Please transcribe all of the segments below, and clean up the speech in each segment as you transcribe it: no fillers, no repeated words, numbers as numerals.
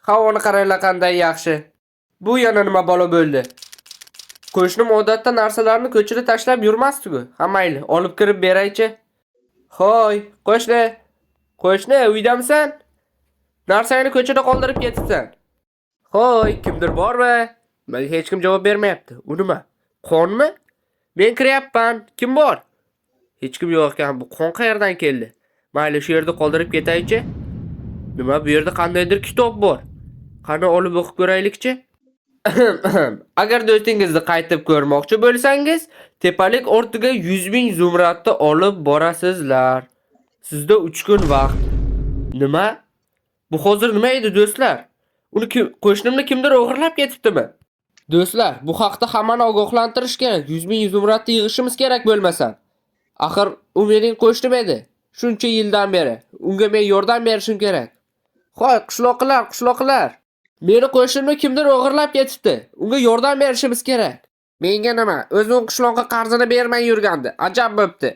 Havoni qaranglar qanday yaxshi. Bu yana nima bola bo'ldi? Qo'shnim odatda narsalarni ko'chada tashlab yurmasdi-ku. Ha mayli, olib kirib beraychi. Xo'y, qo'shni. Qo'shni, uydamisan? Narsangni ko'chada qoldirib ketibsan. Xo'y, kimdir bormi? Menga hech kim javob bermayapti. U nima? Qonmi? Men kiryapman. Kim bor? Hech kim yo'q ekan. Bu qon qayerdan keldi? Mayli, shu yerda qoldirib ketaychi. Nima, bu yerda qandaydir kitob bor. Qani olib o'qib ko'raylikchi. Agar do'stingizni qaytib ko'rmoqchi bo'lsangiz, tepalik ortiga 100 ming zumradni olib borasizlar. Sizda 3 kun vaqt. Nima? Bu hozir nima edi do'stlar? Uni qo'shnimni kimdir o'g'irlab ketibdimi? Do'stlar, bu haqda hammani ogohlantirish kerak. 100 ming zumradni yig'ishimiz kerak bo'lmasa. Axir u mening qo'shnim edi. Shuncha yildan beri. Unga men yordam berishim kerak. Xo'y, qishloqlar. Meni qo'shnimni kimdir o'g'irlab ketibdi. Unga yordam berishimiz kerak. Menga nima? O'zim qishloqqa qarzini bermay yurgandi. Ajab bo'pti.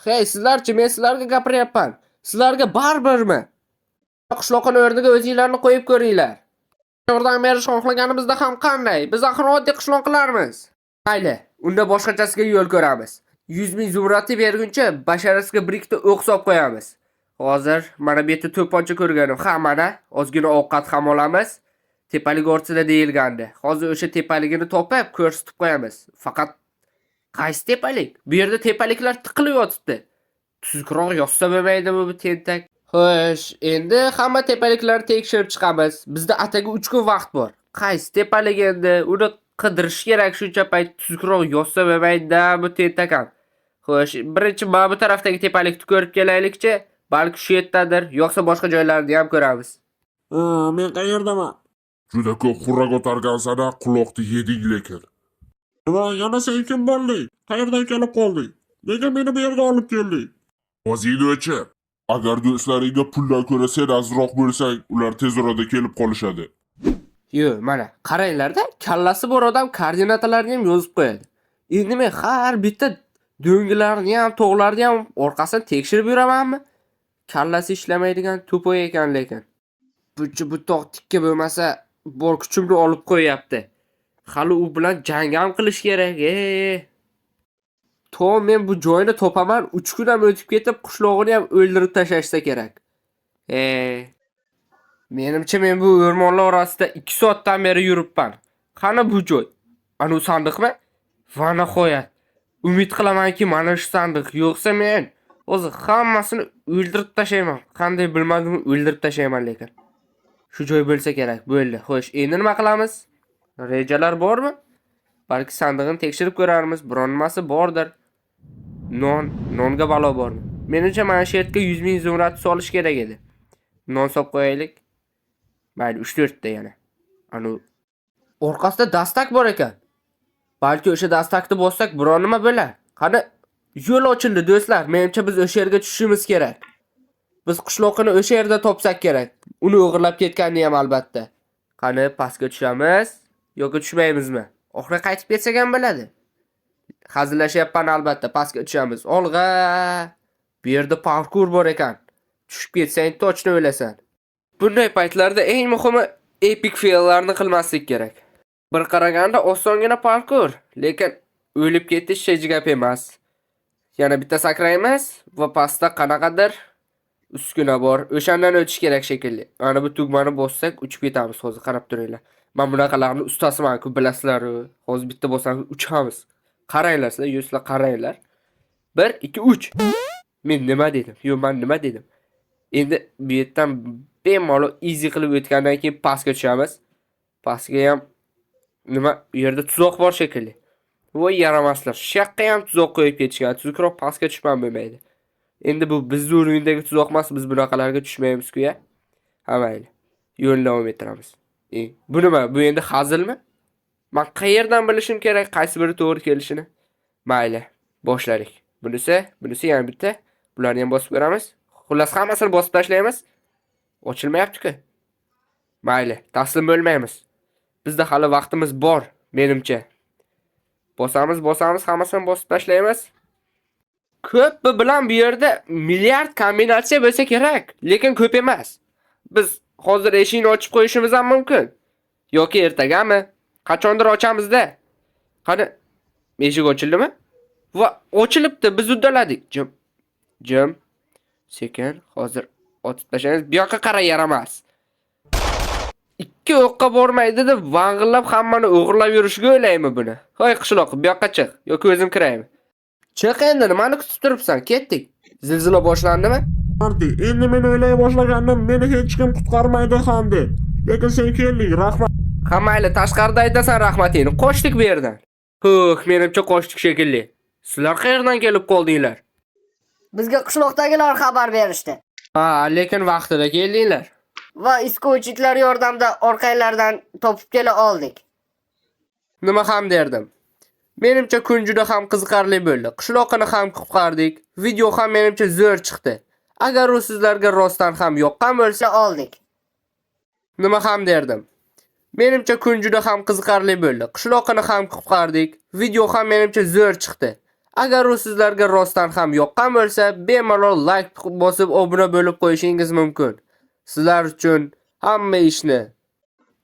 Hey, sizlarchi, men sizlarga gapiryapman. Sizlarga baribirmi? Qishloqning o'rniga o'zingizlarni qo'yib ko'ringlar. Yordam berish xohlaganimizda ham qanday? Biz axir oddiy qishloqlarmiz. Mayli, unda boshqachasiga yo'l ko'ramiz. 100 ming zumradni berguncha basharasiga bir ikkita o'q solib qo'yamiz. Hozir mana bu yerda to'pponcha ko'rganim. Ha, mana ozgina ovqat ham olamiz. Tepalik ortida deyilgandi. Hozir o'sha tepaligini topib ko'rsatib qo'yamiz. Faqat qaysi tepalik? Bu yerda tepaliklar tiqilib yotibdi. Tuzukroq yozsa bo'lmaydimi bu tentak? Xo'sh, endi hamma tepaliklarni tekshirib chiqamiz. Bizda ataga 3 kun vaqt bor. Qaysi tepalik endi? Uni qidirish kerak, shuncha payt tuzukroq yozsa bo'lmaydi bu tentakam. Xo'sh, birinchi mana bu tarafdagi tepalikni ko'rib kelaylikchi. Balki shu yerdadir, yo'qsa boshqa joylarni ham ko'ramiz. Men qayerdaman? Juda ko'p xurra ko'targan-sana, quloqni yeding lekin. Nima, yana sen kim bo'lding? Qayerdan kelib qolding? Nega meni bu yerga olib kelding? O'zingni o'chir. Agar do'stlaringga puldan ko'ra sen azroq bo'lsang, ular tez orada kelib qolishadi. Yo, mana qaranglar-da, kallasi bor odam koordinatalarni ham yozib qo'yadi. Endi men har bitta do'ngilarni ham, tog'larni ham orqasini tekshirib yuramanmi? Kallasi ishlamaydigan to'poy ekan lekin. Bu tog' tikka bo'lmasa, bor kuchimni olib qo'yapti. Hali u bilan jang ham qilish kerak. Men bu joyni topaman, 3 kun ham o'tib ketib, qishlog'ini ham o'ldirib tashlashsa kerak. Menimcha men bu o'rmonlar orasida 2 soatdan beri yuribman. Qani bu joy? Ana u sandiqmi? Va nihoyat. Umid qilamanki, mana shu sandiq. Yo'qsa men o'zi hammasini o'ldirib tashlayman. Qanday bilmadim, o'ldirib tashlayman lekin. Shu joy bo'lsa kerak. Bo'ldi. Xo'sh, endi nima qilamiz? Rejalar bormi? Balki sandig'ini tekshirib ko'rarmiz. Biron nimasi bordir. Nonga balo bormi? Menimcha mana shu yerga 100 ming zumrad solish kerak edi. Non solib qo'yaylik. Mayli, 3-4 ta yana. Ana orqasida dastak bor ekan. Balki o'sha dastakni bossak biron nima bo'lar. Qani yo'l ochildi do'stlar. Menimcha biz o'sha yerga tushishimiz kerak. Biz qishloqni o'sha yerda topsak kerak. Uni o'g'irlab ketganini ham albatta. Qani pastga tushamiz yoki tushmaymizmi? Oxiri qaytib ketsak ham bo'ladi. Hazillashyapman albatta, pastga tushamiz. Olg'a. Bu yerda parkur bor ekan. Tushib ketsang to'chni o'lasan. Bunday paytlarda eng muhimi epic faillarni qilmaslik kerak. Bir qaraganda osongina parkur, lekin o'lib ketish hech gap emas. Yana bitta sakraymiz va pastda qanaqadir uskuna bor. O'shandan o'tish kerak shekilli. Mana bu tugmani bossak uchib ketamiz. Hozir qarab turinglar. Men bunaqalarni ustasiman-ku, bilasizlar. Hozir bitta bossak uchamiz. Qaranglar, sizlar yo'qsa qaranglar. 1 2 3. Men nima dedim? Men nima dedim? Endi bu yerdan bemalol easy qilib o'tgandan keyin pastga tushamiz. Pastga ham nima u yerda tuzoq bor shekilli. Voy yaramaslar. Shaqqa ham tuzoq qo'yib ketishgan. Tuzukroq pastga tushmam bo'lmaydi. Endi bu bizning o'yindagi tuzoq emas, biz bunaqalarga tushmaymiz-ku ya. Ha mayli. Yo'lni davom ettiramiz. Bu nima? Bu endi hazilmi? Men qayerdan bilishim kerak qaysi biri to'g'ri kelishini? Mayli, boshladik. Bunisi yana bitta. Bularni ham bosib ko'ramiz. Xullas hammasini bosib tashlaymiz. Ochilmayapti-ku. Mayli, taslim bo'lmaymiz. Bizda hali vaqtimiz bor, menimcha. Bosamiz, hammasini bosib tashlaymiz. Ko'p bilan bu yerda milliard kombinatsiya bo'lsa kerak, lekin ko'p emas. Biz hozir eshikni ochib qo'yishimiz ham mumkin. Yoki ertagami? Qachondir ochamiz-da. Qani, eshik ochildimi? Va ochilibdi, biz uddaladik. Jim. Jim. Sekin, hozir otib tashlaymiz. Bu yoqqa qara yaramas. Ikki o'qqa bormaydi deb vang'illab hammani o'g'irlab yurishga o'ylaymi buni? Hoy qishloq, bu yoqqa chiq. Yoki o'zim kiraymi? Chiq endi, nimani kutib turibsan? Ketdik. Zilzila boshlandimi? Marti, endi men o'ylay boshlagandim, meni hech kim qutqarmaydi ham deb. Lekin sen kelding, rahmat. Ha mayli, tashqarida aytasan rahmatingni. Qochdik bu yerdan. Xo'p, menimcha qochdik shekilli. Sizlar qayerdan kelib qoldinglar? Bizga qishloqdagilar xabar berishdi. Ha, lekin vaqtida keldinglar. Va iskochitlar yordamida orqanglardan topib kela oldik. Nima ham derdim. Menimcha kun juda ham qiziqarli bo'ldi. Qishloqni ham qutqardik. Video ham menimcha zo'r chiqdi. Agar u sizlarga rostdan ham yoqqan bo'lsa, Oldik. nima ham derdim. Menimcha kun juda ham qiziqarli bo'ldi. Qishloqni ham qutqardik. Video ham menimcha zo'r chiqdi. Agar u sizlarga rostdan ham yoqqan bo'lsa, bemalol like bosib obuna bo'lib qo'yishingiz mumkin. Sizlar uchun hamma ishni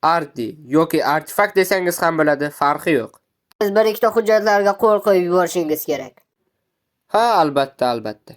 Arti yoki artefakt desangiz ham bo'ladi, farqi yo'q. Siz bir ikkita hujjatlarga qo'l qo'yib yuborishingiz kerak. Ha, albatta.